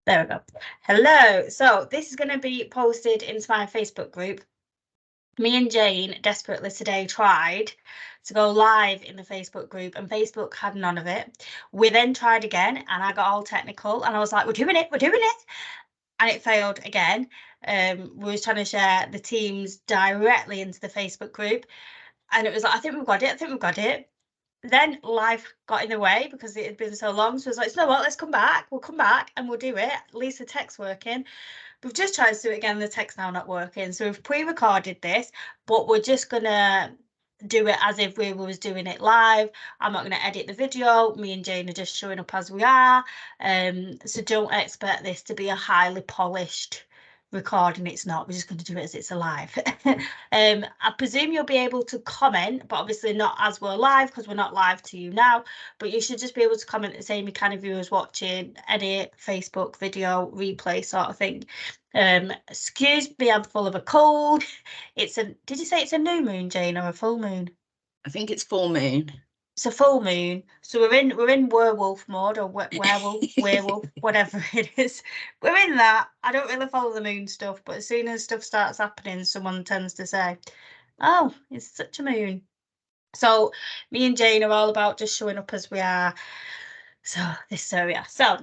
There we go. Hello. So this is going to be posted into my Facebook group. Me and Jane desperately today tried to go live in the Facebook group, and Facebook had none of it. We then tried again, and I got all technical, and I was like, we're doing it, and it failed again. We was trying to share the teams directly into the Facebook group, and it was like, I think we've got it. Then life got in the way because it had been so long. So I was like, you know what, let's come back. We'll come back and we'll do it. At least the tech's working. We've just tried to do it again. The tech's now not working. So we've pre-recorded this, but we're just going to do it as if we was doing it live. I'm not going to edit the video. Me and Jane are just showing up as we are. So don't expect this to be a highly polished recording. It's not. We're just going to do it as it's alive. I presume you'll be able to comment, but obviously not as we're live because we're not live to you now. But you should just be able to comment the same kind of viewers watching any Facebook video replay sort of thing. Excuse me, I'm full of a cold. Did you say it's a new moon, Jane, or a full moon? I think it's full moon. It's a full moon, so we're in werewolf mode, or werewolf, whatever it is. We're in that. I don't really follow the moon stuff, but as soon as stuff starts happening, someone tends to say, "Oh, it's such a moon." So me and Jane are all about just showing up as we are. So we are. So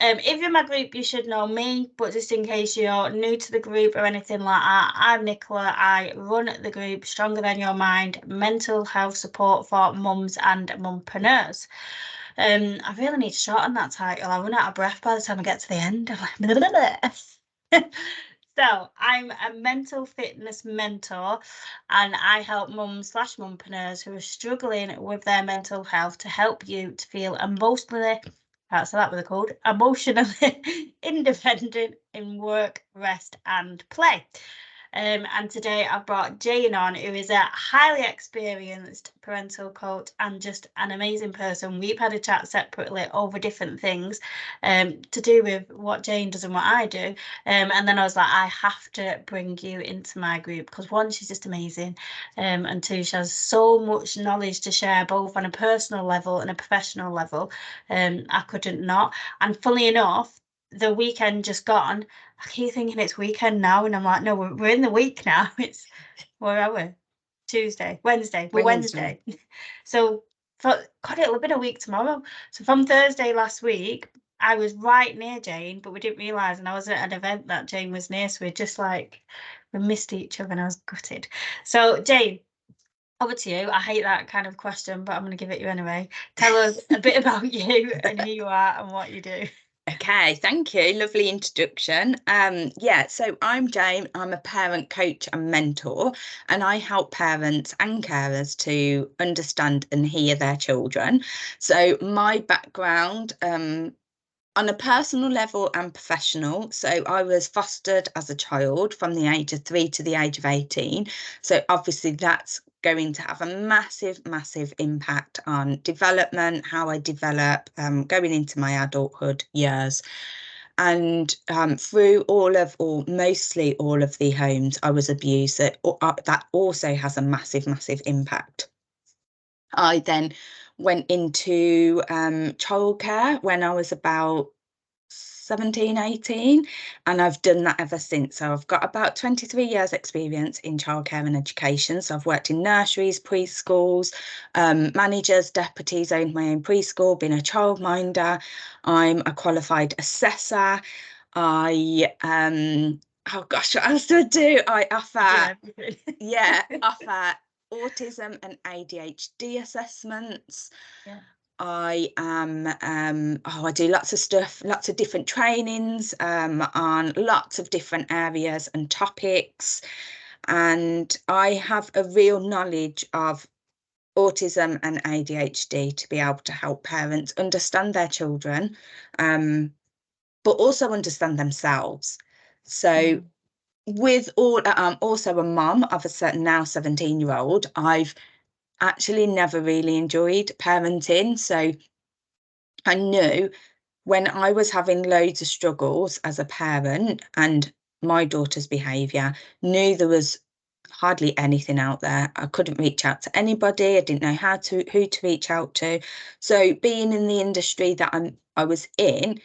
if you're in my group, you should know me, but just in case you're new to the group or anything like that, I'm Nicola. I run the group Stronger Than Your Mind, mental health support for mums and mumpreneurs. I really need to shorten that title. I'll run out of breath by the time I get to the end. I'm like, blah, blah, blah. So I'm a mental fitness mentor, and I help mums/mumpreneurs who are struggling with their mental health to help you to feel emotionally, can't say that with a cold, emotionally independent in work, rest, and play. And today I've brought Jane on, who is a highly experienced parental coach and just an amazing person. We've had a chat separately over different things to do with what Jane does and what I do. And then I was like, I have to bring you into my group because one, she's just amazing. And two, she has so much knowledge to share, both on a personal level and a professional level. I couldn't not. And funnily enough, the weekend just gone, I keep thinking it's weekend now, and I'm like, no, we're in the week now. It's, where are we? Tuesday, Wednesday. We're Wednesday. So, God, it'll have been a week tomorrow. So from Thursday last week, I was right near Jane, but we didn't realise, and I was at an event that Jane was near, so we missed each other, and I was gutted. So, Jane, over to you. I hate that kind of question, but I'm going to give it you anyway. Tell us a bit about you and who you are and what you do. Okay, thank you. Lovely introduction. So I'm Jane. I'm a parent coach and mentor, and I help parents and carers to understand and hear their children. So my background, on a personal level and professional. So I was fostered as a child from the age of 3 to the age of 18. So obviously that's going to have a massive impact on development, how I develop, going into my adulthood years. And through mostly all of the homes I was abused, that also has a massive impact. I then went into childcare when I was about 17, 18, and I've done that ever since. So I've got about 23 years experience in childcare and education. So I've worked in nurseries, preschools, managers, deputies, owned my own preschool, been a childminder. I'm a qualified assessor. I oh gosh, what else do I do? I offer offer autism and ADHD assessments. Yeah. I am I do lots of stuff, lots of different trainings on lots of different areas and topics, and I have a real knowledge of autism and ADHD to be able to help parents understand their children, but also understand themselves. So with all, I'm also a mum of a certain now 17-year-old. I've actually never really enjoyed parenting. So I knew when I was having loads of struggles as a parent and my daughter's behaviour, knew there was hardly anything out there. I couldn't reach out to anybody. I didn't know who to reach out to. So being in the industry that I was in,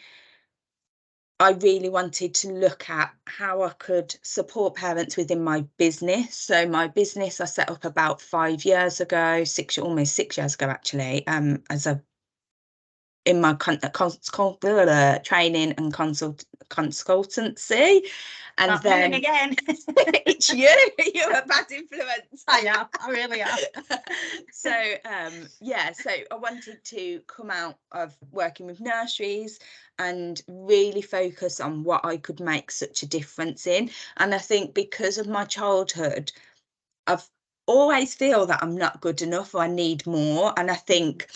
I really wanted to look at how I could support parents within my business. So my business I set up about 5 years ago, almost 6 years ago actually, as a in my training and consultancy, and Stop moving then again. it's you. You're a bad influence. I am. I really am. So yeah, so I wanted to come out of working with nurseries and really focus on what I could make such a difference in. And I think because of my childhood, I've always feel that I'm not good enough or I need more. And I think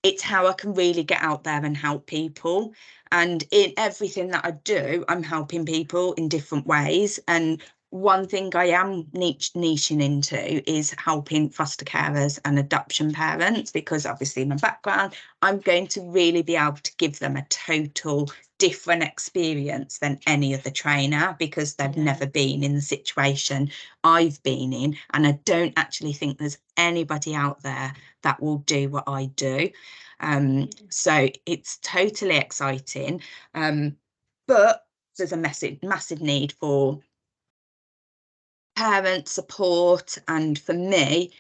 it's how I can really get out there and help people. And in everything that I do, I'm helping people in different ways. And one thing I am niching into is helping foster carers and adoption parents, because obviously my background, I'm going to really be able to give them a total different experience than any other trainer, because they've never been in the situation I've been in. And I don't actually think there's anybody out there that will do what I do. So it's totally exciting. But there's a massive need for parent support. And for me,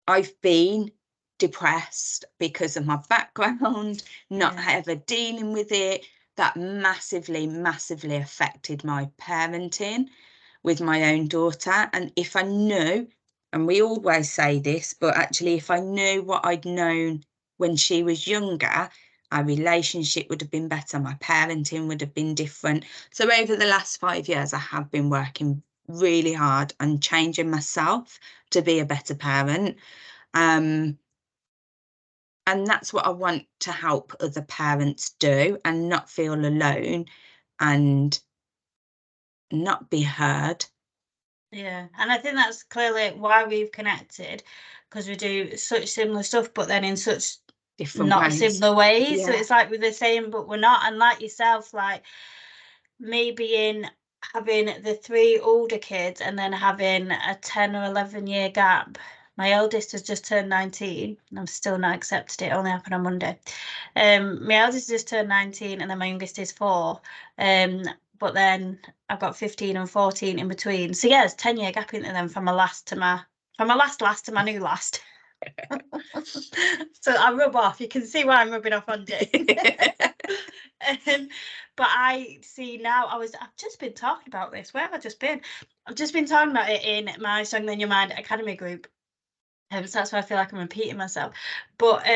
I've been depressed because of my background, not ever dealing with it. That massively affected my parenting with my own daughter. And if I knew, and we always say this, but actually if I knew what I'd known when she was younger, our relationship would have been better, my parenting would have been different. So over the last 5 years, I have been working really hard on changing myself to be a better parent. And that's what I want to help other parents do, and not feel alone and not be heard. Yeah, and I think that's clearly why we've connected, because we do such similar stuff, but then in such Different not ways. similar ways. So Yeah. it's like we're the same, but we're not. And like yourself, like me being having the 3 older kids and then having a 10 or 11 year gap. My eldest has just turned 19 and I'm still not accepted it. Only happened on Monday. My eldest just turned 19 and then my youngest is 4. But then I've got 15 and 14 in between. So yeah, it's 10-year gap into them from my last to my new last. So I rub off. You can see why I'm rubbing off on Jane. But I see now, I've just been talking about this. Where have I just been? I've just been talking about it in my Stronger Than Your Mind Academy group. So that's why I feel like I'm repeating myself. But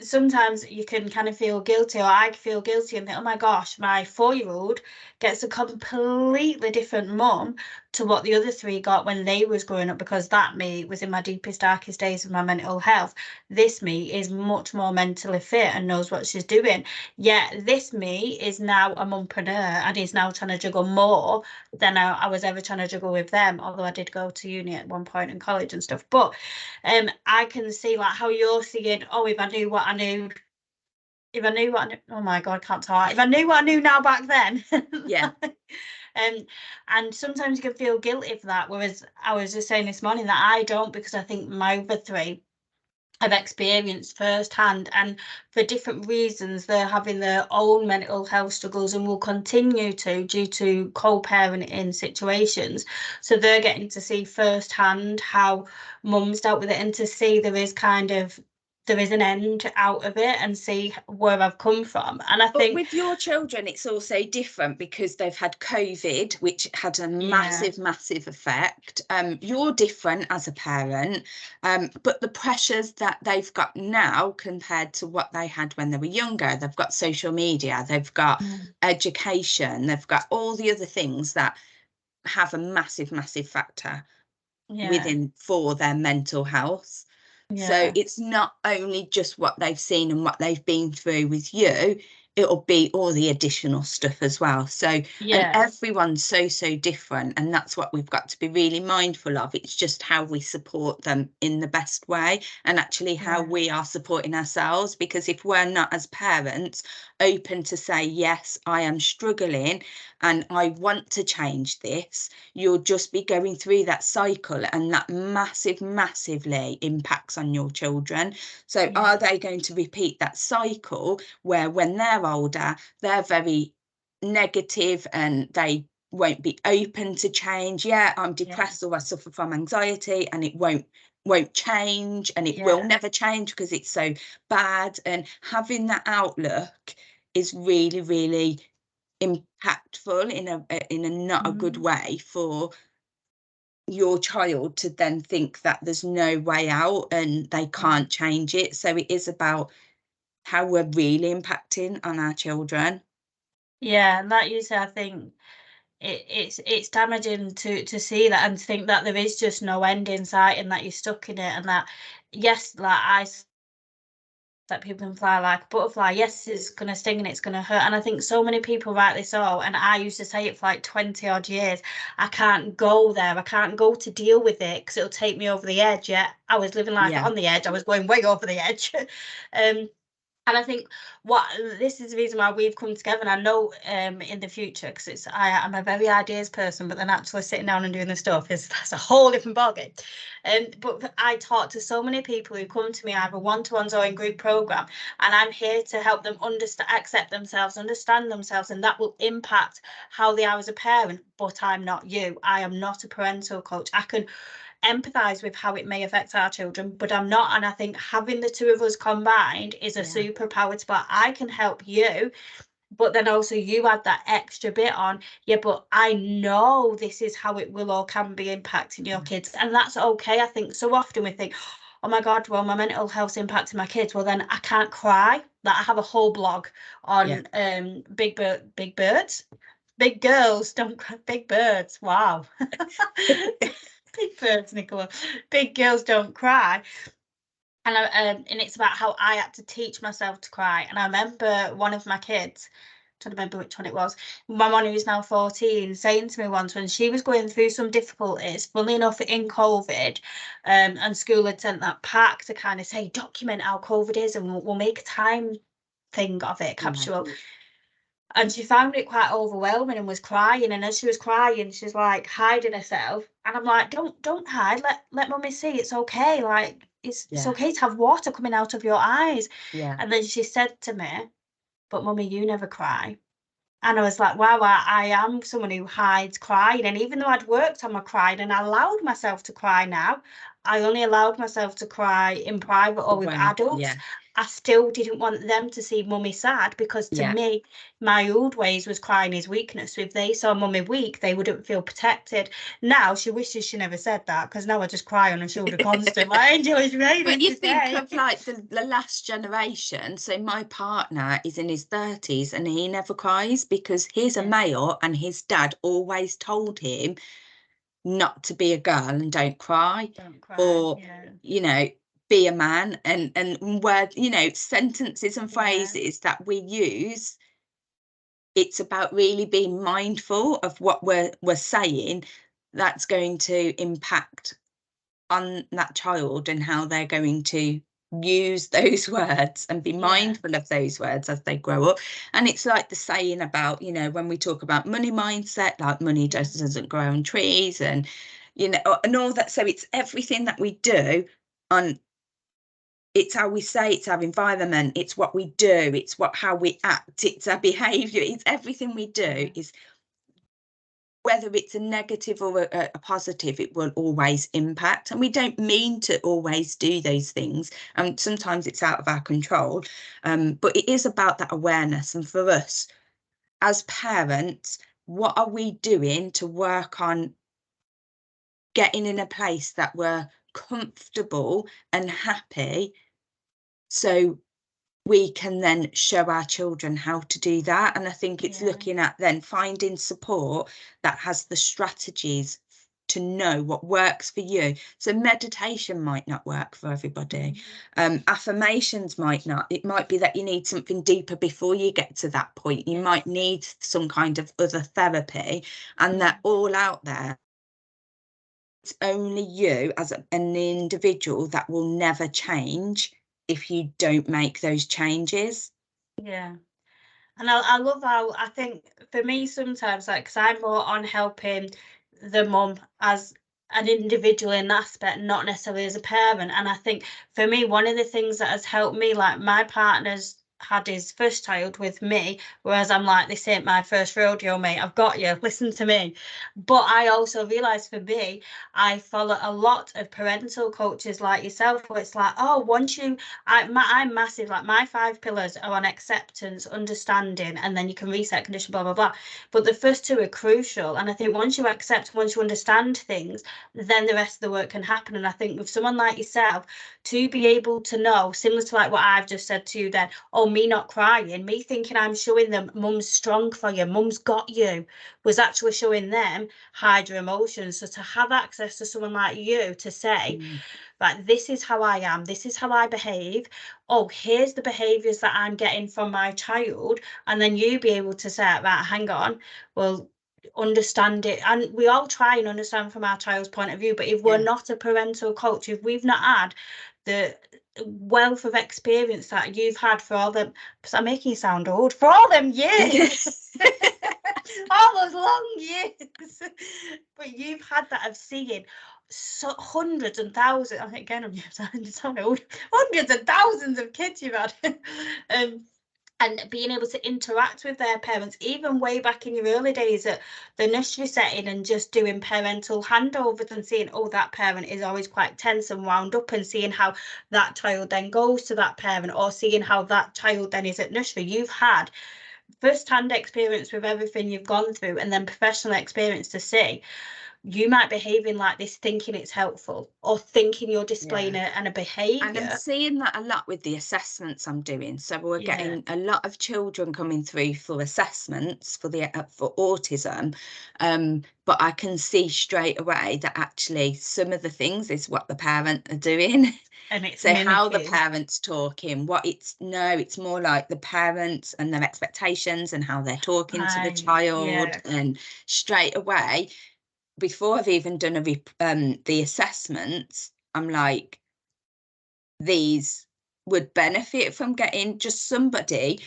sometimes you can kind of feel guilty, or I feel guilty and think, oh my gosh, my 4-year-old gets a completely different mum to what the other 3 got when they was growing up, because that me was in my deepest, darkest days of my mental health. This me is much more mentally fit and knows what she's doing. Yet this me is now a mumpreneur and is now trying to juggle more than I was ever trying to juggle with them, although I did go to uni at one point in college and stuff. But I can see like how you're seeing, oh, if I knew what I knew, oh my God, I can't talk. If I knew what I knew now back then. Yeah. And sometimes you can feel guilty for that. Whereas I was just saying this morning that I don't, because I think my other 3 I've experienced firsthand, and for different reasons they're having their own mental health struggles and will continue to, due to co-parenting situations. So they're getting to see firsthand how mum's dealt with it, and to see there is an end out of it, and see where I've come from. And I think with your children, it's also different because they've had COVID, which had a massive effect. You're different as a parent, but the pressures that they've got now compared to what they had when they were younger, they've got social media, they've got education, they've got all the other things that have a massive factor within for their mental health. So it's not only just what they've seen and what they've been through with you, it'll be all the additional stuff as well. So, and everyone's so different, and that's what we've got to be really mindful of. It's just how we support them in the best way, and actually how we are supporting ourselves. Because if we're not, as parents, open to say, yes, I am struggling and I want to change this, you'll just be going through that cycle, and that massively impacts on your children. So are they going to repeat that cycle where when they're older, they're very negative and they won't be open to change. Yeah, I'm depressed or I suffer from anxiety and it won't change, and it will never change because it's so bad. And having that outlook is really, really impactful in a not a good way for your child to then think that there's no way out and they can't change it. So it is about how we're really impacting on our children. Yeah, and like you say, I think it's damaging to see that and think that there is just no end in sight and that you're stuck in it, and that yes, like that people can fly like a butterfly. Yes, it's gonna sting and it's gonna hurt. And I think so many people, rightly so, and I used to say it for like 20 odd years, I can't go there. I can't go to deal with it because it'll take me over the edge. Yeah, I was living life on the edge. I was going way over the edge. And I think this is the reason why we've come together, and I know in the future, because I'm a very ideas person, but then actually sitting down and doing the stuff that's a whole different ballgame. But I talk to so many people who come to me either one-to-ones or in group program, and I'm here to help them accept themselves, understand themselves, and that will impact how they are as a parent. But I'm not you. I am not a parental coach. I can empathize with how it may affect our children, but I'm not. And I think having the two of us combined is a superpower. But I can help you, but then also you add that extra bit on. Yeah, but I know this is how it will or can be impacting your kids, and that's okay. I think so often we think, oh my god, well, my mental health's impacting my kids, well then I can't cry. That I have a whole blog on big birds, big girls don't cry, big birds, wow. Big birds, Nicola. Big girls don't cry. And it's about how I had to teach myself to cry. And I remember one of my kids, I'm trying to remember which one it was, my mum, who's now 14, saying to me once when she was going through some difficulties, funnily enough in COVID, and school had sent that pack to kind of say, document how COVID is, and we'll make a time thing of it, capsule. And she found it quite overwhelming and was crying. And as she was crying, she's like hiding herself. And I'm like, don't hide. Let mummy see. It's okay. Like it's okay to have water coming out of your eyes. And then she said to me, but mummy, you never cry. And I was like, wow, I am someone who hides crying. And even though I'd worked on my crying and I allowed myself to cry now, I only allowed myself to cry in private or with adults. I still didn't want them to see mummy sad, because to me, my old ways was crying is weakness. If they saw mummy weak, they wouldn't feel protected. Now she wishes she never said that, because now I just cry on her shoulder constantly. When you think of like the last generation, so my partner is in his 30s and he never cries because he's a male and his dad always told him not to be a girl and don't cry, or you know, be a man, and word, you know, sentences and phrases that we use. It's about really being mindful of what we're saying. That's going to impact on that child and how they're going to use those words and be mindful of those words as they grow up. And it's like the saying about, you know, when we talk about money mindset, like money just doesn't grow on trees, and you know, and all that. So it's everything that we do on, it's how we say, it's our environment, it's what we do, it's how we act, it's our behavior, it's everything we do. Is whether it's a negative or a positive, it will always impact. And we don't mean to always do those things, and sometimes it's out of our control, but it is about that awareness. And for us as parents, what are we doing to work on getting in a place that we're comfortable and happy, so we can then show our children how to do that? And I think it's looking at then finding support that has the strategies to know what works for you. So meditation might not work for everybody. Affirmations might not. It might be that you need something deeper before you get to that point. You might need some kind of other therapy, and they're all out there. It's only you as an individual that will never change if you don't make those changes. Yeah. And I love how, I think for me sometimes, like, because I'm more on helping the mum as an individual in that aspect, not necessarily as a parent. And I think for me, one of the things that has helped me, like my partner's had his first child with me, whereas I'm like, this ain't my first rodeo, mate, I've got you, listen to me. But I also realised for me, I follow a lot of parental coaches like yourself, where it's like, oh, once you, I'm massive, like my 5 pillars are on acceptance, understanding, and then you can reset, condition, blah, blah, blah. But the first 2 are crucial. And I think once you accept, once you understand things, then the rest of the work can happen. And I think with someone like yourself, to be able to know, similar to like what I've just said to you then, oh, me not crying, me thinking I'm showing them mum's strong for you, mum's got you, was actually showing them hide your emotions. So to have access to someone like you to say, like, this is how I am, this is how I behave, oh, here's the behaviours that I'm getting from my child, and then you be able to say, right, hang on, well, understand it. And we all try and understand from our child's point of view, but if we're not a parental coach, if we've not had the wealth of experience that you've had for all them, I'm making you sound old, for all them years, all those long years, but you've had that of seeing so hundreds and thousands, I think again I'm sound old, hundreds and thousands of kids you've had, and being able to interact with their parents, even way back in your early days at the nursery setting, and just doing parental handovers and seeing, oh, that parent is always quite tense and wound up, and seeing how that child then goes to that parent, or seeing how that child then is at nursery. You've had first-hand experience with everything you've gone through, and then professional experience to see you might behaving like this thinking it's helpful, or thinking you're displaying a behaviour. And I'm seeing that a lot with the assessments I'm doing. So we're getting a lot of children coming through for assessments for the for autism, but I can see straight away that actually some of the things is what the parent are doing. And it's so how the parents talking, it's more like the parents and their expectations and how they're talking to the child, and straight away, before I've even done the assessments, I'm like, these would benefit from getting just somebody.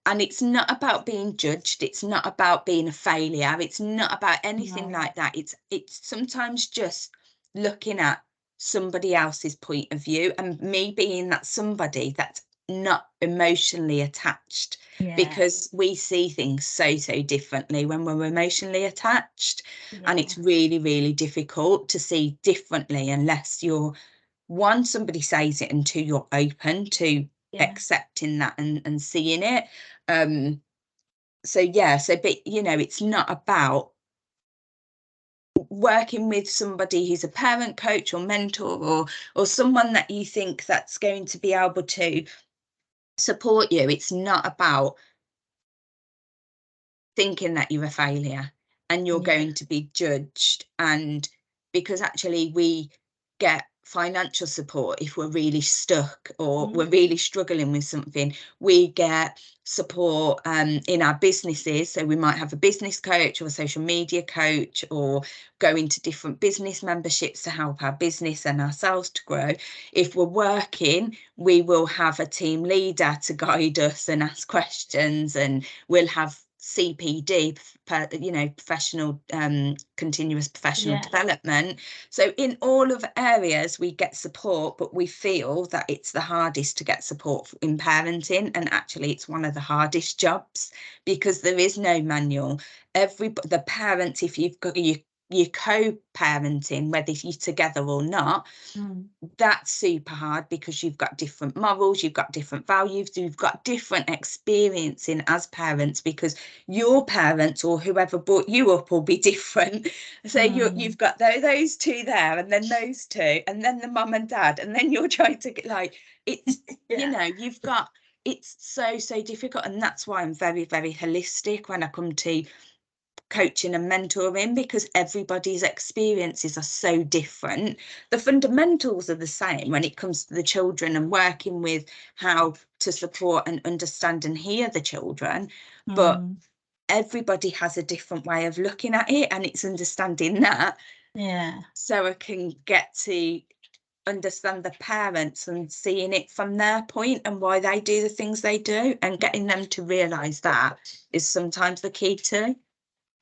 And it's not about being judged, it's not about being a failure, it's not about anything like that. It's sometimes just looking at somebody else's point of view, and me being that somebody that's not emotionally attached, because we see things so differently when we're emotionally attached, and it's really, really difficult to see differently unless you're, one, somebody says it, and 2, you're open to accepting that and seeing it. But it's not about working with somebody who's a parent coach or mentor, or someone that you think that's going to be able to support you. It's not about thinking that you're a failure and you're going to be judged, and because actually we get financial support if we're really stuck or we're really struggling with something. We get support in our businesses, so we might have a business coach or a social media coach, or go into different business memberships to help our business and ourselves to grow. If we're working, we will have a team leader to guide us and ask questions, and we'll have CPD, professional, continuous professional development. So in all of areas we get support, but we feel that it's the hardest to get support in parenting, and actually it's one of the hardest jobs, because there is no manual. The parents, if you've got you're co-parenting, whether you're together or not, that's super hard, because you've got different morals, you've got different values, you've got different experiencing as parents, because your parents or whoever brought you up will be different. So you've got those 2 there, and then those 2, and then the mum and dad, and then you're trying to get, like, it's you've got, it's so difficult. And that's why I'm very, very holistic when I come to coaching and mentoring, because everybody's experiences are so different. The fundamentals are the same when it comes to the children and working with how to support and understand and hear the children, but everybody has a different way of looking at it, and it's understanding that, so I can get to understand the parents and seeing it from their point and why they do the things they do, and getting them to realize that is sometimes the key too.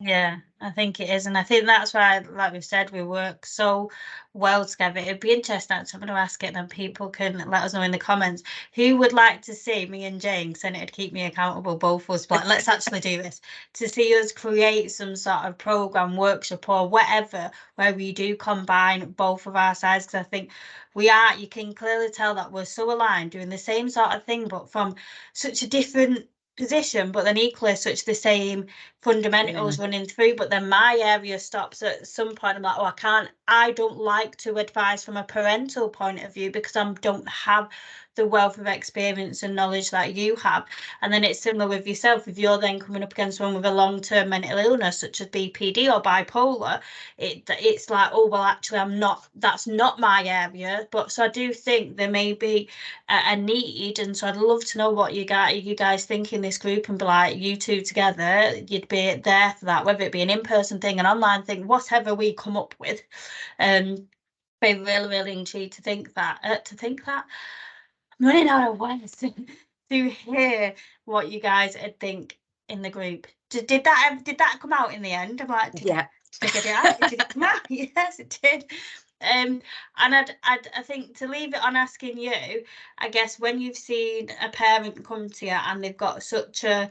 Yeah, I think it is. And I think that's why, like we've said, we work so well together. It'd be interesting, actually, I'm going to ask it, then people can let us know in the comments who would like to see me and James, and it'd keep me accountable, both of us. But let's actually do this, to see us create some sort of program, workshop, or whatever, where we do combine both of our sides. Because I think you can clearly tell that we're so aligned, doing the same sort of thing, but from such a different position, but then equally such the same fundamentals running through. But then my area stops at some point. I'm like, oh, I don't like to advise from a parental point of view, because I don't have the wealth of experience and knowledge that you have. And then it's similar with yourself. If you're then coming up against someone with a long-term mental illness such as BPD or bipolar, it's like, oh, well, actually that's not my area. But so I do think there may be a need, and so I'd love to know what you guys think in this group, and be like, you two together, you'd be there for that, whether it be an in-person thing, an online thing, whatever we come up with. Be really, really intrigued to think that I'm running out of words to hear what you guys would think in the group. Did that come out in the end? I'm like, did I get it out? Did it come out? Yes, it did. And I think, to leave it on asking you, I guess, when you've seen a parent come to you and they've got such a,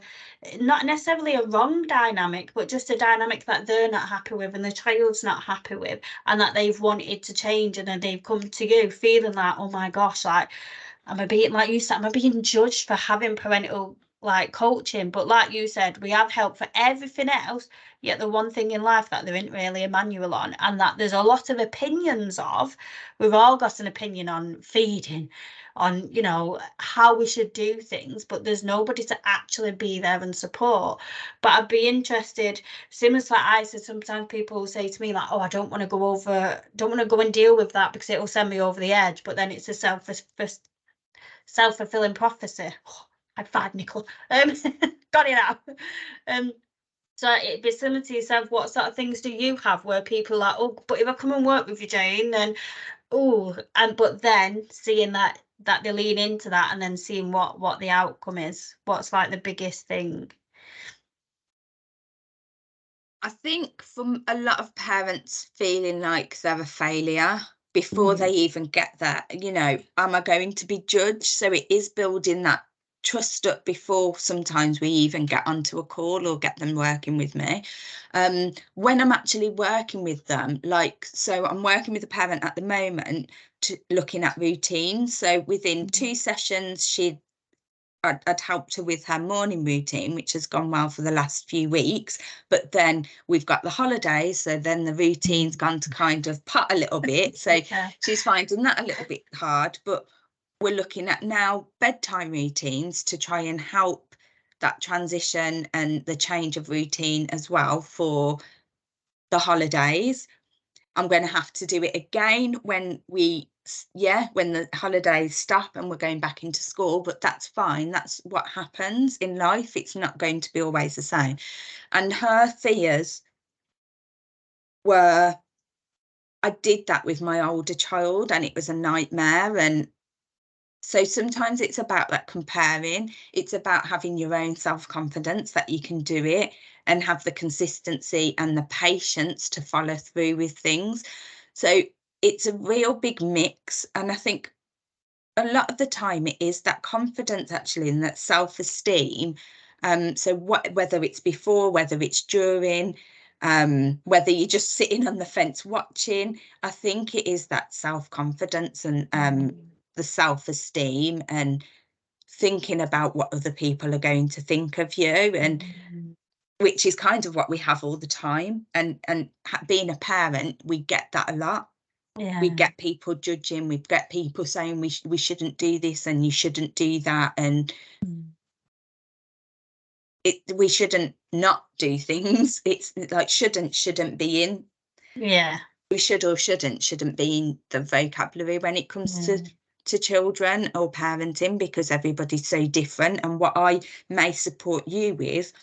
not necessarily a wrong dynamic, but just a dynamic that they're not happy with and the child's not happy with, and that they've wanted to change, and then they've come to you feeling like, oh my gosh, like, am I being, like you said, am I being judged for having parental like coaching? But like you said, we have help for everything else, yet the one thing in life that there isn't really a manual on, and that there's a lot of opinions of. We've all got an opinion on feeding, on, how we should do things, but there's nobody to actually be there and support. But I'd be interested, similar to like I said, sometimes people will say to me like, oh, I don't want to go and deal with that because it will send me over the edge. But then it's a self-fulfilling prophecy. Oh, high five, Nicola. Got it out. So it'd be similar to yourself. What sort of things do you have where people are like, oh, but if I come and work with you, Jane, then but then seeing that they lean into that, and then seeing what the outcome is. What's like the biggest thing? I think from a lot of parents feeling like they're a failure before they even get there, am I going to be judged? So it is building that trust up before sometimes we even get onto a call or get them working with me. When I'm actually working with them, so I'm working with a parent at the moment looking at routines. So within 2 sessions, I'd helped her with her morning routine, which has gone well for the last few weeks. But then we've got the holidays, so then the routine's gone to kind of pot a little bit. So she's finding that a little bit hard. But we're looking at now bedtime routines to try and help that transition and the change of routine as well for the holidays. I'm going to have to do it again when the holidays stop and we're going back into school, but that's fine. That's what happens in life. It's not going to be always the same. And her fears were, I did that with my older child and it was a nightmare. And so sometimes it's about that comparing. It's about having your own self-confidence that you can do it and have the consistency and the patience to follow through with things. So it's a real big mix. And I think a lot of the time it is that confidence actually and that self-esteem. So whether it's before, whether it's during, whether you're just sitting on the fence watching, I think it is that self-confidence and the self-esteem and thinking about what other people are going to think of you, and which is kind of what we have all the time. And being a parent, we get that a lot. We get people judging, we get people saying we shouldn't do this and you shouldn't do that, and we shouldn't not do things. It's like shouldn't be in. We should or shouldn't be in the vocabulary when it comes to children or parenting, because everybody's so different, and what I may support you with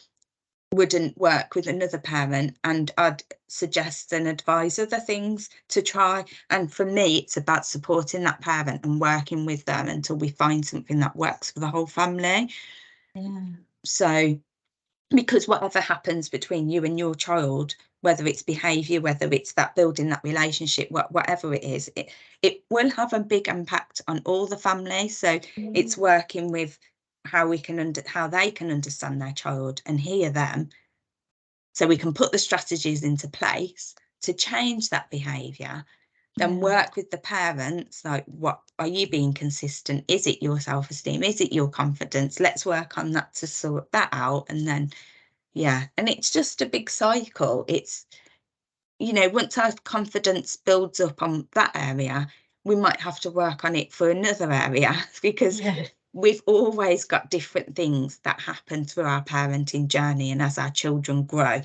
wouldn't work with another parent, and I'd suggest and advise other things to try. And for me, it's about supporting that parent and working with them until we find something that works for the whole family. So because whatever happens between you and your child, whether it's behaviour, whether it's that building that relationship, whatever it is, it will have a big impact on all the family. So it's working with how we can how they can understand their child and hear them, so we can put the strategies into place to change that behaviour. Then work with the parents, like, what are you being consistent? Is it your self-esteem? Is it your confidence? Let's work on that to sort that out. And then, yeah, and it's just a big cycle. It's, you know, once our confidence builds up on that area, we might have to work on it for another area, because we've always got different things that happen through our parenting journey and as our children grow.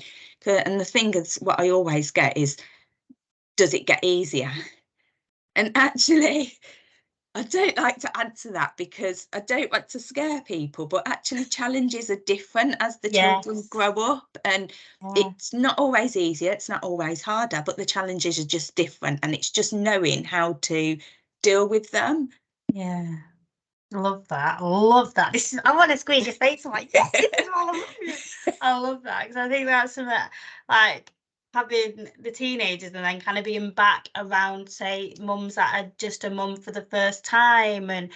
And the thing is, what I always get is, does it get easier? And actually, I don't like to answer that because I don't want to scare people, but actually challenges are different as the children grow up, and it's not always easier, it's not always harder, but the challenges are just different, and it's just knowing how to deal with them. Yeah. Love that. Love that. This is, I want to squeeze your face. I'm like, yes, this is all I love. I love that, because I think that's something that, like, having the teenagers and then kind of being back around, say, mums that are just a mum for the first time and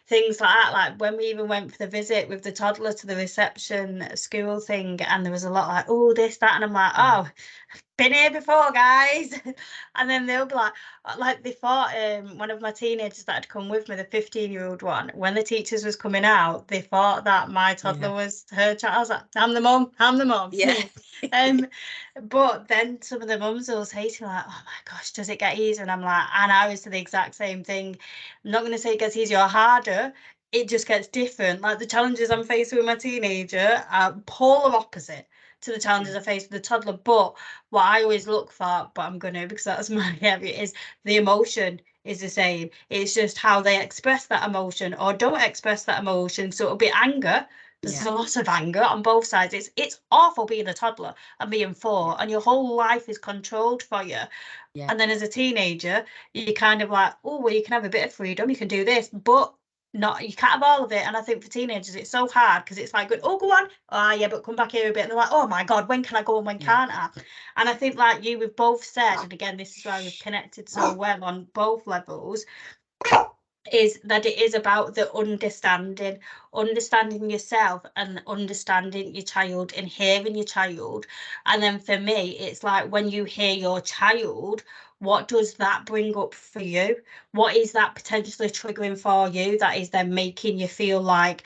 things like that. Like when we even went for the visit with the toddler to the reception school thing, and there was a lot like, oh, this, that, and I'm like, oh, been here before, guys. And then they'll be like they thought, one of my teenagers that had come with me, the 15-year-old one, when the teachers was coming out, they thought that my toddler was her child. I was like, I'm the mum. But then some of the mums will say to me like, oh my gosh, does it get easier? And I'm like, and I was to the exact same thing. I'm not going to say it gets easier or harder, it just gets different. Like the challenges I'm facing with my teenager are polar opposite to the challenges I face with the toddler. But what I always look for, but I'm gonna, because that's my area, is the emotion is the same. It's just how they express that emotion or don't express that emotion. So it'll be anger. There's a lot of anger on both sides. It's awful being a toddler and being 4, and your whole life is controlled for you. And then as a teenager, you're kind of like, oh, well, you can have a bit of freedom, you can do this, but not, you can't have all of it. And I think for teenagers it's so hard, because it's like, oh, go on, yeah, but come back here a bit, and they're like, oh my god, when can I go and when can't I? And I think, like you, we've both said, and again, this is why we've connected so well on both levels, is that it is about the understanding yourself and understanding your child and hearing your child. And then for me, it's like, when you hear your child, what does that bring up for you? What is that potentially triggering for you that is then making you feel like,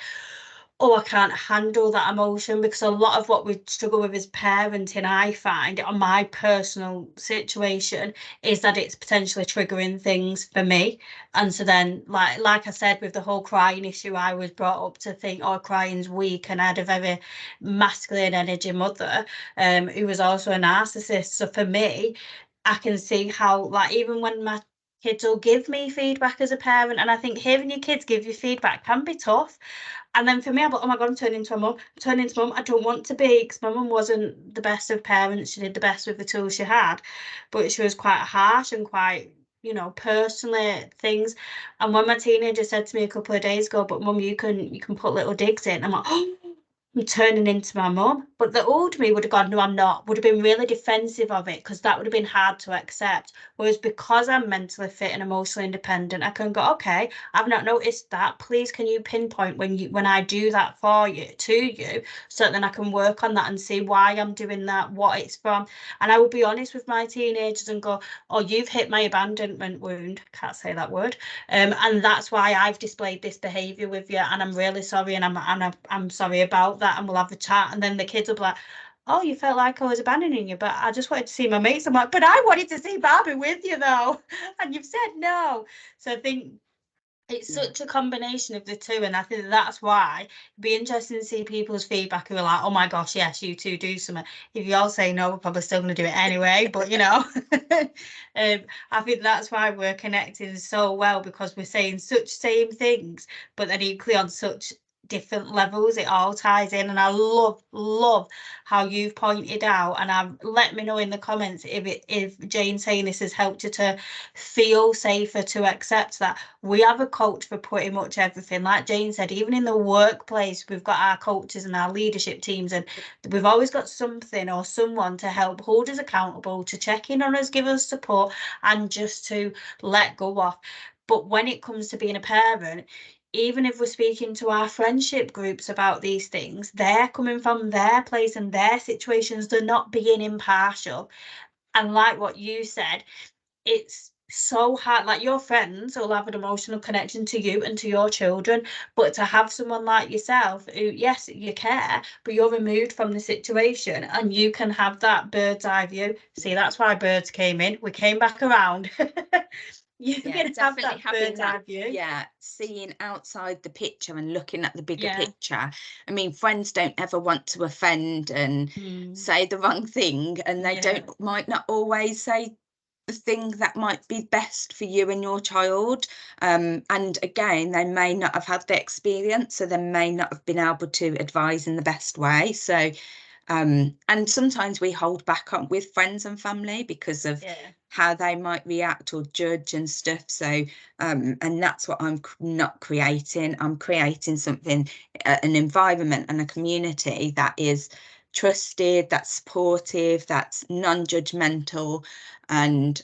oh, I can't handle that emotion? Because a lot of what we struggle with as parenting, I find on my personal situation, is that it's potentially triggering things for me. And so then, like I said, with the whole crying issue, I was brought up to think, oh, crying's weak, and I had a very masculine energy mother, who was also a narcissist. So for me, I can see how, like, even when my kids will give me feedback as a parent, and I think hearing your kids give you feedback can be tough. And then for me, I'm like, oh my god, I'm turning into a mum. I'm turning into mum. I don't want to be, because my mum wasn't the best of parents. She did the best with the tools she had, but she was quite harsh and quite, you know, personally things. And when my teenager said to me a couple of days ago, but mum, you can put little digs in, I'm like, oh, I'm turning into my mum. But the old me would have gone, no, I'm not, would have been really defensive of it, because that would have been hard to accept. Whereas because I'm mentally fit and emotionally independent, I can go, okay, I've not noticed that. Please, can you pinpoint when I do that for you, to you, so that then I can work on that and see why I'm doing that, what it's from. And I will be honest with my teenagers and go, oh, you've hit my abandonment wound. Can't say that word. And that's why I've displayed this behaviour with you, and I'm really sorry, and I'm sorry about that, and we'll have a chat. And then the kids will be like, oh, you felt like I was abandoning you, but I just wanted to see my mates. I'm like, but I wanted to see Barbie with you though, and you've said no. So I think it's such a combination of the two, and I think that's why it'd be interesting to see people's feedback who are like, oh my gosh, yes, you two do something. If you all say no, we're probably still going to do it anyway, but you know. I think that's why we're connecting so well, because we're saying such same things, but then equally on such different levels. It all ties in, and I love how you've pointed out, and let me know in the comments if Jane saying this has helped you to feel safer to accept that we have a coach for pretty much everything. Like Jane said, even in the workplace, we've got our coaches and our leadership teams, and we've always got something or someone to help hold us accountable, to check in on us, give us support, and just to let go of. But when it comes to being a parent, even if we're speaking to our friendship groups about these things, they're coming from their place and their situations. They're not being impartial. And like what you said, it's so hard. Like, your friends will have an emotional connection to you and to your children, but to have someone like yourself who, yes, you care, but you're removed from the situation, and you can have that bird's eye view. See, that's why birds came in. We came back around. You can have that bird's eye view. Yeah, seeing outside the picture and looking at the bigger picture. I mean, friends don't ever want to offend and say the wrong thing, and they might not always say the thing that might be best for you and your child. And again, they may not have had the experience, so they may not have been able to advise in the best way. So and sometimes we hold back on with friends and family because of how they might react or judge and stuff. So and that's what I'm not creating. I'm creating something, an environment and a community that is trusted, that's supportive, that's non-judgmental, and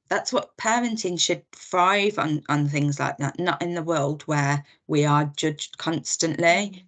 that's what parenting should thrive on things like that, not in the world where we are judged constantly.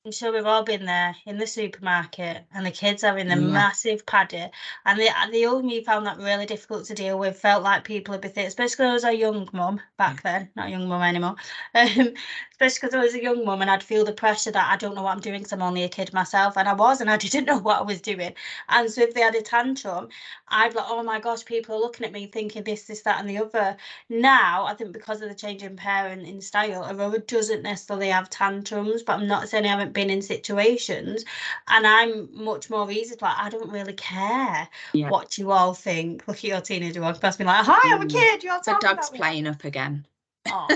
I'm sure we've all been there in the supermarket, and the kids are in the massive paddy, and the old me found that really difficult to deal with. Felt like people would be thinking, especially because I was a young mum back then, not a young mum anymore. Especially because I was a young mum, and I'd feel the pressure that I don't know what I'm doing because I'm only a kid myself, and I didn't know what I was doing. And so if they had a tantrum, I'd be like, oh my gosh, people are looking at me thinking this, that, and the other. Now, I think because of the change in parenting style, Aurora doesn't necessarily have tantrums, but I'm not saying I haven't been in situations, and I'm much more easy to, like, I don't really care what you all think. Look at your teenager walking past me like, hi, I'm a kid, you're the dog's playing up again. Oh.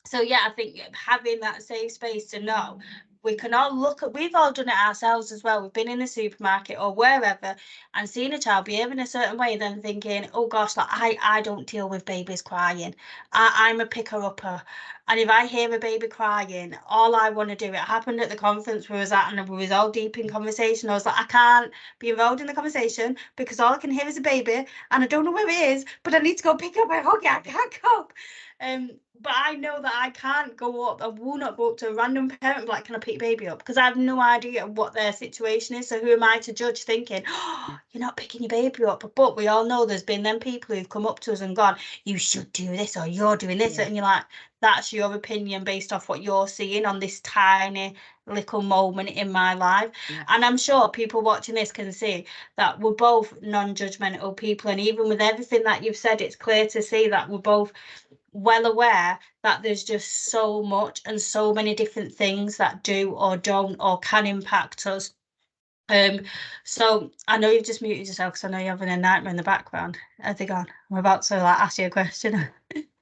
So yeah, I think having that safe space to know we can all we've all done it ourselves as well. We've been in the supermarket or wherever and seen a child behaving a certain way, then thinking, oh gosh, like I don't deal with babies crying. I'm a picker-upper. And if I hear a baby crying, all I want to do, it happened at the conference we was at, and we was all deep in conversation. I was like, I can't be involved in the conversation because all I can hear is a baby and I don't know where it is, but I need to go pick up my huggy. I can't cope. But I know that I can't go up, I will not go up to a random parent and be like, can I pick your baby up? Because I have no idea what their situation is. So who am I to judge, thinking, oh, you're not picking your baby up? But we all know there's been them people who've come up to us and gone, you should do this, or you're doing this. And you're like, that's your opinion based off what you're seeing on this tiny little moment in my life. And I'm sure people watching this can see that we're both non-judgmental people. And even with everything that you've said, it's clear to see that we're both well aware that there's just so much and so many different things that do or don't or can impact us. So I know you've just muted yourself because I know you're having a nightmare in the background. Are they gone? I'm about to ask you a question.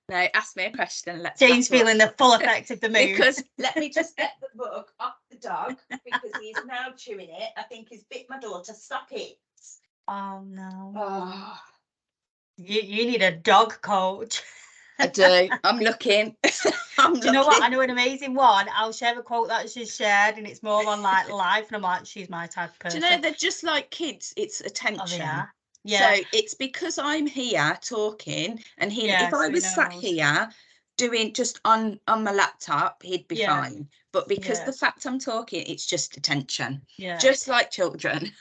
No, ask me a question. Jane's feeling the full effect of the mood. Because let me just get the book off the dog because he's now chewing it. I think he's bit my daughter. Stop it. Oh no. Oh. You need a dog coach. I do. I'm looking. Do you know what? I know an amazing one. I'll share a quote that she's shared, and it's more on like life, and I'm like, she's my type of person. Do you know, they're just like kids. It's attention. Oh, yeah. So it's because I'm here talking, and if I was sat here doing just on my laptop, he'd be fine. But because the fact I'm talking, it's just attention. Just like children.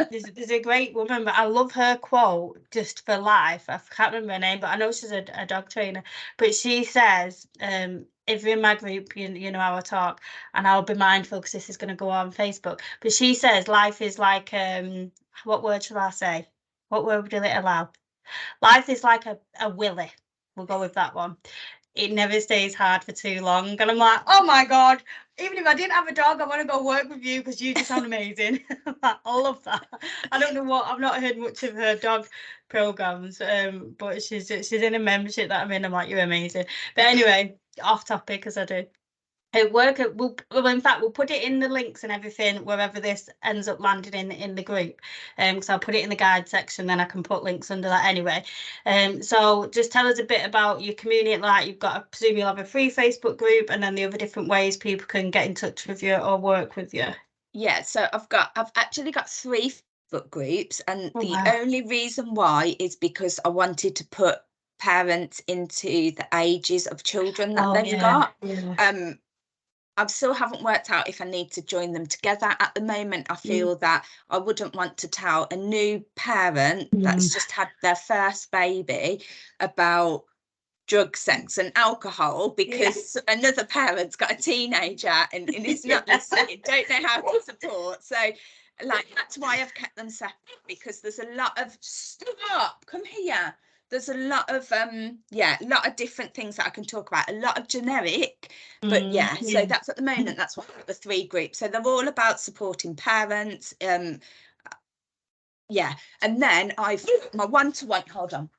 There's a great woman, but I love her quote just for life. I can't remember her name, but I know she's a dog trainer. But she says, if you're in my group, you know how I talk, and I'll be mindful because this is going to go on Facebook. But she says life is like, what word shall I say? What word will it allow? Life is like a willy. We'll go with that one. it never stays hard for too long. And I'm like, oh my God, even if I didn't have a dog, I want to go work with you because you just sound amazing. I love that. I don't know what, I've not heard much of her dog programs, but she's in a membership that I'm in. I'm like, you're amazing. But anyway, off topic as I do. At work, in fact, we'll put it in the links and everything wherever this ends up landing in the group, because I'll put it in the guide section, then I can put links under that anyway. So just tell us a bit about your community. Like, you've got, I presume you'll have a free Facebook group, and then the other different ways people can get in touch with you or work with you. Yeah, so I've actually got 3 Facebook groups, and Oh, the wow. only reason why is because I wanted to put parents into the ages of children that they've got. I still haven't worked out if I need to join them together. At the moment, I feel that I wouldn't want to tell a new parent that's just had their first baby about drug, sex and alcohol, because another parent's got a teenager and is not listening, don't know how to support. So like, that's why I've kept them separate, because there's a lot of come here. There's a lot of a lot of different things that I can talk about, a lot of generic, but so that's at the moment, that's what the 3 groups. So they're all about supporting parents. And then I've my one-to-one, hold on.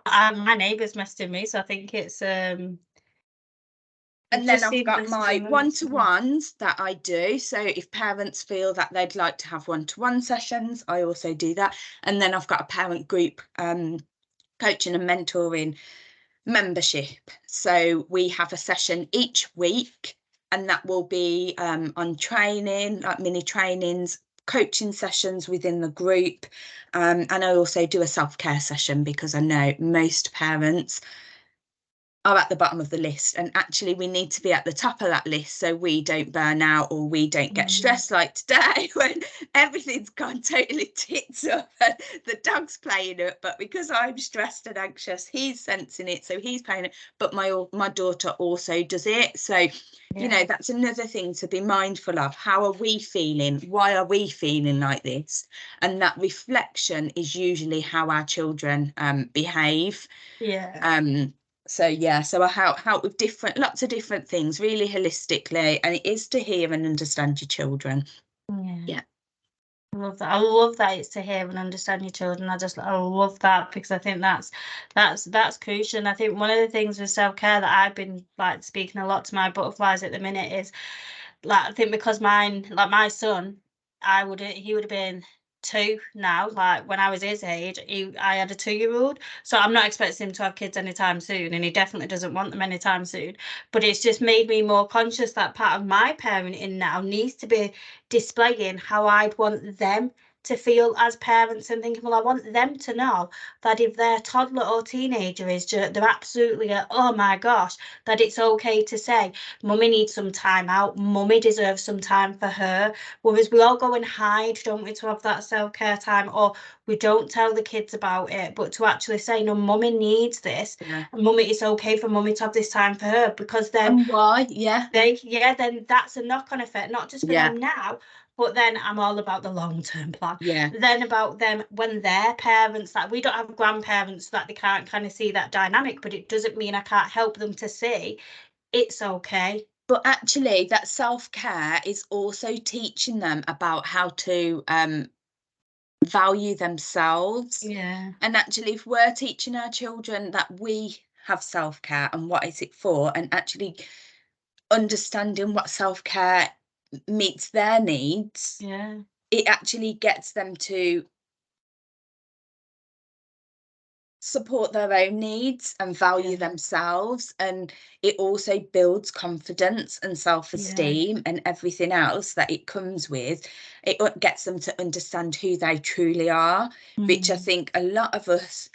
My neighbour's messaging me, so I think it's and then I've got my one-to-ones that I do. So if parents feel that they'd like to have one-to-one sessions, I also do that. And then I've got a parent group coaching and mentoring membership. So we have a session each week, and that will be on training, like mini trainings, coaching sessions within the group. And I also do a self-care session, because I know most parents are at the bottom of the list, and actually we need to be at the top of that list so we don't burn out or we don't get stressed like today when everything's gone totally tits up and the dog's playing it, but because I'm stressed and anxious, he's sensing it, so he's playing it, but my daughter also does it. So you know, that's another thing to be mindful of. How are we feeling? Why are we feeling like this? And that reflection is usually how our children behave. So I help with lots of different things, really holistically, and it is to hear and understand your children. I love that. I love that it's to hear and understand your children. I love that, because I think that's crucial. And I think one of the things with self-care that I've been like speaking a lot to my butterflies at the minute is, like, I think because my son, he would have been 2 now. Like, when I was his age, I had a 2-year-old, so I'm not expecting him to have kids anytime soon, and he definitely doesn't want them anytime soon. But it's just made me more conscious that part of my parenting now needs to be displaying how I'd want them to feel as parents, and thinking, well, I want them to know that if their toddler or teenager is just, they're absolutely oh my gosh, that it's okay to say, mummy needs some time out, mummy deserves some time for her. Whereas we all go and hide, don't we, to have that self-care time, or we don't tell the kids about it, but to actually say, no, mummy needs this, and mummy, it's okay for mummy to have this time for her, because then then that's a knock-on effect, not just for them now, but then I'm all about the long-term plan. Then about them when they're parents, that we don't have grandparents, so that they can't kind of see that dynamic, but it doesn't mean I can't help them to see it's okay. But actually, that self-care is also teaching them about how to value themselves. And actually, if we're teaching our children that we have self-care and what is it for, and actually understanding what self-care meets their needs, it actually gets them to support their own needs and value themselves, and it also builds confidence and self-esteem and everything else that it comes with. It gets them to understand who they truly are, which I think a lot of us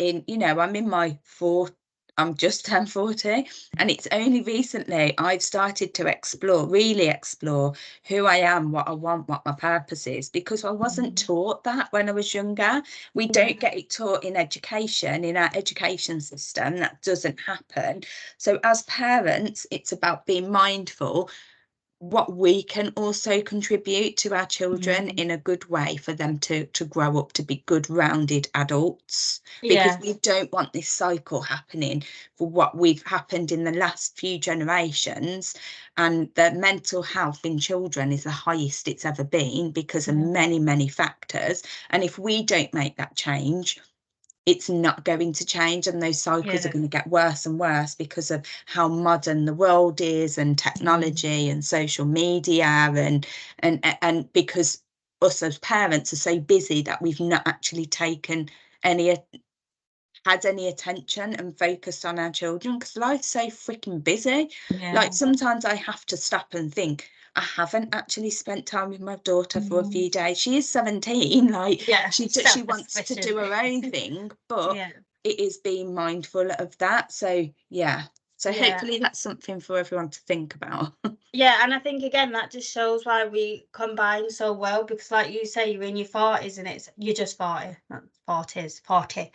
I'm just turned 40, and it's only recently I've started to really explore who I am, what I want, what my purpose is, because I wasn't taught that when I was younger. We don't get it taught in education, in our education system. That doesn't happen. So as parents, it's about being mindful. what we can also contribute to our children in a good way for them to grow up to be good rounded adults, because we don't want this cycle happening for what we've happened in the last few generations. And the mental health in children is the highest it's ever been because of many factors, and if we don't make that change, it's not going to change, and those cycles are going to get worse and worse because of how modern the world is, and technology and social media, and because us as parents are so busy that we've not actually taken any had any attention and focused on our children, because life's so freaking busy. Like sometimes I have to stop and think, I haven't actually spent time with my daughter for a few days. She is 17, like she wants to do her own thing, but it is being mindful of that. So hopefully that's something for everyone to think about. And I think again that just shows why we combine so well, because like you say, you're in your 40s and you're just 40, not 40.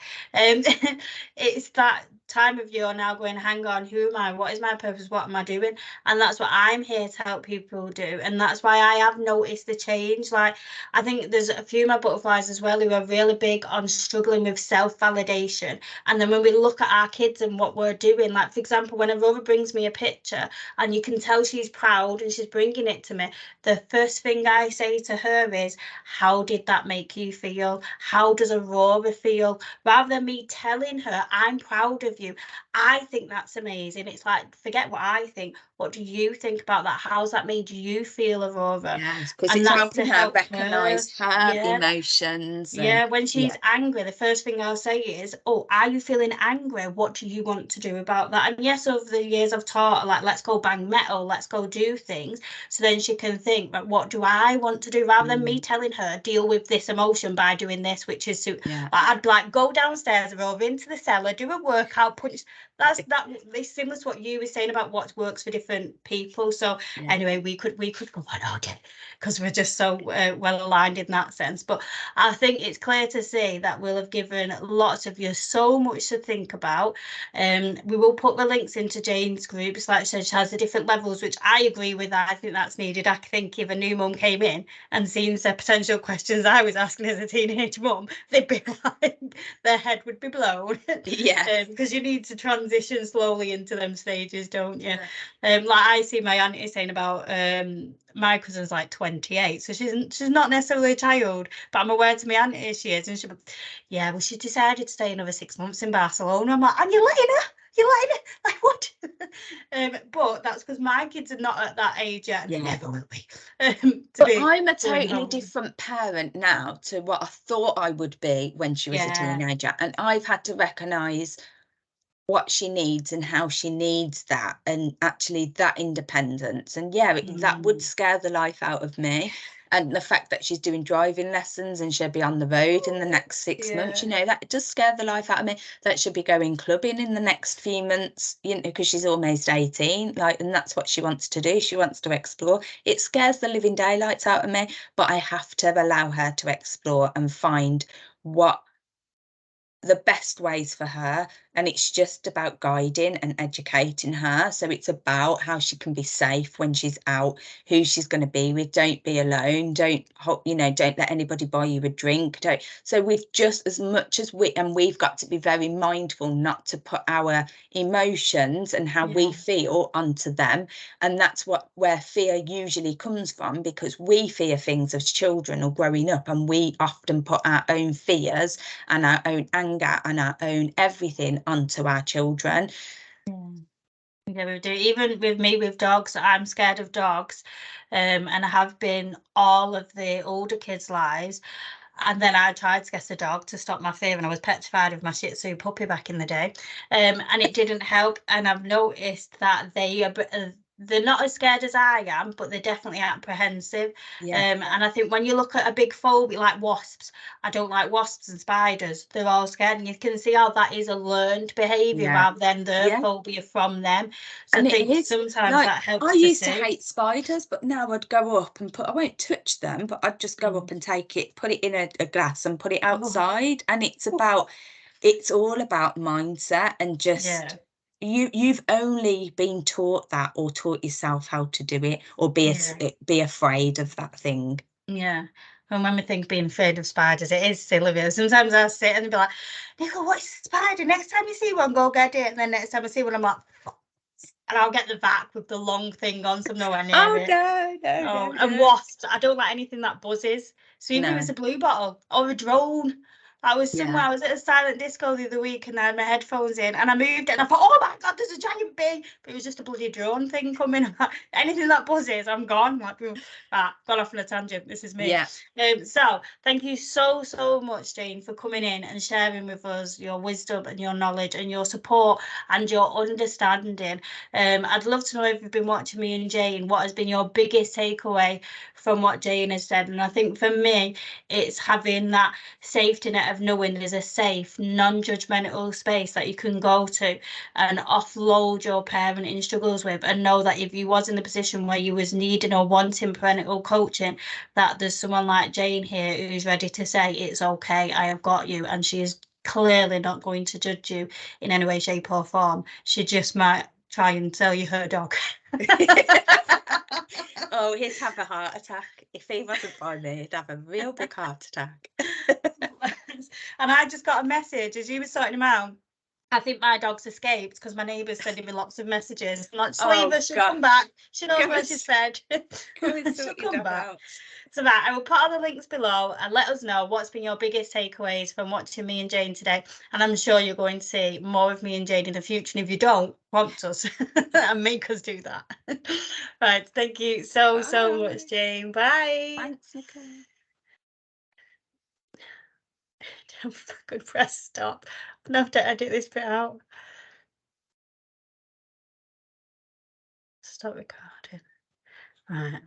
It's that time of year now going, hang on, who am I, what is my purpose, what am I doing? And that's what I'm here to help people do, and that's why I have noticed the change. Like, I think there's a few of my butterflies as well who are really big on struggling with self-validation, and then when we look at our kids and what we're doing, like for example, when Aurora brings me a picture and you can tell she's proud and she's bringing it to me, the first thing I say to her is, how did that make you feel? How does Aurora feel? Rather than me telling her, I'm proud of you, I think that's amazing. It's like, forget what I think. What do you think about that? How's that made you feel, Aurora? Yes, because And it's that's to helping her help her. recognise her emotions. When she's angry, the first thing I'll say is, oh, are you feeling angry? What do you want to do about that? And yes, over the years I've taught her, like, let's go bang metal, let's go do things. So then she can think, like, what do I want to do? Rather than me telling her, deal with this emotion by doing this, which is, like, I'd like go downstairs or over into the cellar, do a workout, punch. It's similar to what you were saying about what works for different people. So anyway, we could go on all day because we're just so well aligned in that sense. But I think it's clear to see that we'll have given lots of you so much to think about. We will put the links into Jane's groups. Like I said, she has the different levels, which I agree with. I think that's needed. I think if a new mum came in and seen the potential questions I was asking as a teenage mum, they'd be like, their head would be blown. Because you need to transition slowly into them stages, don't you? Like I see my auntie saying about my cousin's like 28, so she's not necessarily a child, but I'm aware to my auntie she is, and well, she decided to stay another 6 months in Barcelona. I'm like, and you're letting her? Like, what? But that's because my kids are not at that age yet, and never will be. But I'm a totally different parent now to what I thought I would be when she was a teenager, and I've had to recognise what she needs and how she needs that, and actually that independence. And that would scare the life out of me. And the fact that she's doing driving lessons and she'll be on the road in the next 6 months, that does scare the life out of me. That she'll be going clubbing in the next few months, because she's almost 18, like, and that's what she wants to do. She wants to explore. It scares the living daylights out of me, but I have to allow her to explore and find what the best ways for her, and it's just about guiding and educating her. So it's about how she can be safe when she's out, who she's going to be with. Don't be alone, don't let anybody buy you a drink, so we've just, as much as we've got to be very mindful not to put our emotions and how we feel onto them. And that's where fear usually comes from, because we fear things as children or growing up, and we often put our own fears and our own anger and our own everything onto our children. We do. Even with me with dogs, I'm scared of dogs, and I have been all of the older kids' lives. And then I tried to get a dog to stop my fear, and I was petrified of my Shih Tzu puppy back in the day, and it didn't help. And I've noticed that they're not as scared as I am, but they're definitely apprehensive. And I think when you look at a big phobia like wasps, I don't like wasps and spiders. They're all scared, and you can see how that is a learned behaviour rather than the phobia from them. So and I think sometimes that helps. I used to hate spiders, but now I'd go up and I won't touch them, but I'd just go up and take it, put it in a glass and put it outside. And it's all about mindset and just you've only been taught that, or taught yourself how to do it, or be afraid of that thing. Yeah. And when we think being afraid of spiders, it is silly. Sometimes I sit and be like, Nicola, what's a spider? Next time you see one, go get it. And then next time I see one, I'm like, and I'll get the vac with the long thing on, so I'm nowhere near it. No. And wasps. I don't like anything that buzzes. So even if No. it's a blue bottle or a drone. I was somewhere, Yeah. I was at a silent disco the other week and I had my headphones in and I moved it and I thought, oh my God, there's a giant bee. But it was just a bloody drone thing coming. Anything that buzzes, I'm gone. Like, gone off on a tangent. This is me. Yeah. So thank you so much, Jane, for coming in and sharing with us your wisdom and your knowledge and your support and your understanding. I'd love to know, if you've been watching me and Jane, what has been your biggest takeaway from what Jane has said. And I think for me, it's having that safety net of knowing there's a safe, non-judgmental space that you can go to and offload your parenting struggles with, and know that if you was in the position where you was needing or wanting parental coaching, that there's someone like Jane here who's ready to say, it's okay, I have got you. And she is clearly not going to judge you in any way, shape or form. She just might try and sell you her dog. Oh, he'd have a heart attack. If he wasn't by me, he'd have a real big heart attack. And I just got a message as you were sorting him out. I think my dog's escaped because my neighbour's sending me lots of messages. I'm like, just leave her, she'll come back. She knows where she's fed. She'll come back. So that I will put all the links below and let us know what's been your biggest takeaways from watching me and Jane today. And I'm sure you're going to see more of me and Jane in the future. And if you don't, prompt us and make us do that. Right. Thank you so much, Jane. Bye. Thanks, Nicola. Don't fucking press stop. I'm gonna have to edit this bit out. Stop recording. Right.